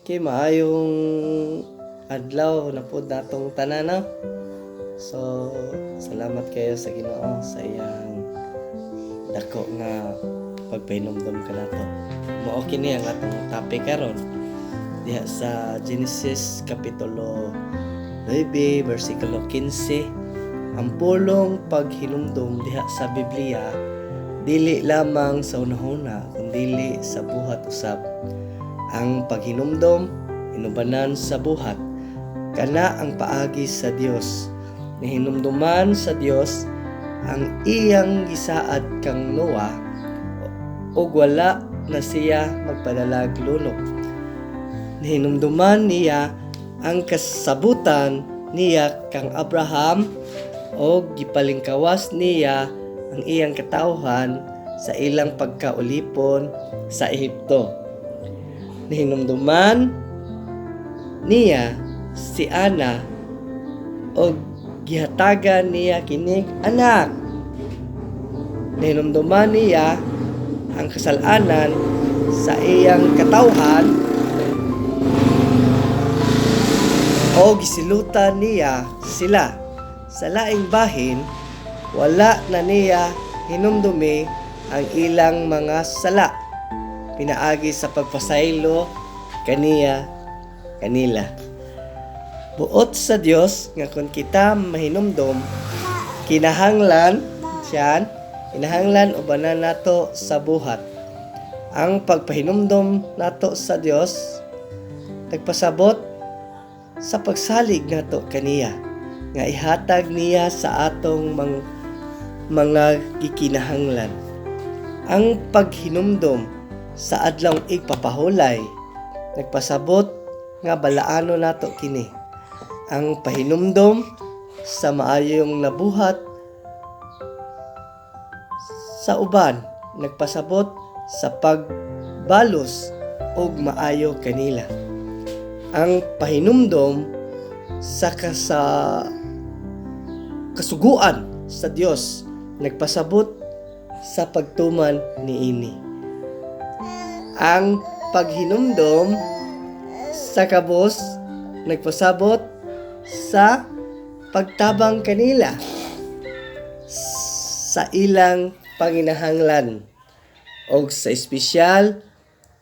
kay maayong adlaw na po datong tanan, no? So, salamat kayo sa Ginoo sa iyang dako nga pagpahinumdum ka nato. Mao kini ang atong topic karon diha sa Genesis kapitulo 9 bersikulo 15. Ang pulong paghinumdum diha sa Biblia dili lamang sa unahuna kundi sa buhat usab. Ang paghinumdom inubanan sa buhat kana ang paagi sa Dios. Nihinumduman sa Dios ang iyang gisaad kang Noah ug wala na siya magpadalag lunok. Nihinumduman niya ang kasabutan niya kang Abraham ug gipalingkawas niya ang iyang katawhan sa ilang pagkaulipon sa Ehipto. Nihinumduman niya si Ana ug gihatagan niya kining anak. Nihinumduman niya ang kasalanan sa iyang katawhan o gisilutan niya sila sa laing bahin. Wala na niya hinumdumi ang ilang mga sala pinaagi sa pagpasaylo kanila. Buot sa Dios nga kung kita mahinumdom kinahanglan ubanan nato sa buhat. Ang pagpahinumdom nato sa Dios nagpasabot sa pagsalig nato kaniya nga ihatag niya sa atong mga gikinahanglan. Ang paghinumdom sa adlawng igpapahulay nagpasabot nga balaano nato kini. Ang pahinumdom sa maayong nabuhat sa uban nagpasabot sa pagbalos og maayo kanila. Ang pahinumdom sa kasuguan sa Dios nagpasabot sa pagtuman niini. Ang paghinumdom sa kabos nagpasabot sa pagtabang kanila sa ilang panginahanglan og sa espesyal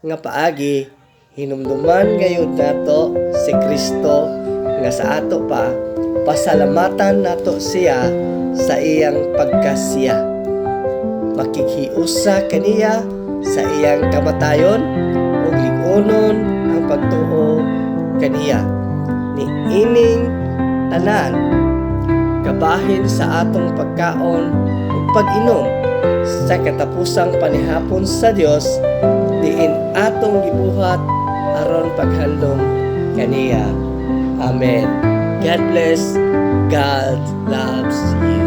nga paagi hinumduman gayud nato si Kristo nga sa ato pasalamatan nato siya sa iyang pagkasiya. Makikhiusa kaniya sa iyang kamatayon ug lig-onon ang pagtuo kaniya. Niining tanan kabahin sa atong pagkaon ug pag-inom sa katapusang panihapon sa Dios diin atong gibuhat aron paghandom kaniya. Amen. God bless. God loves you.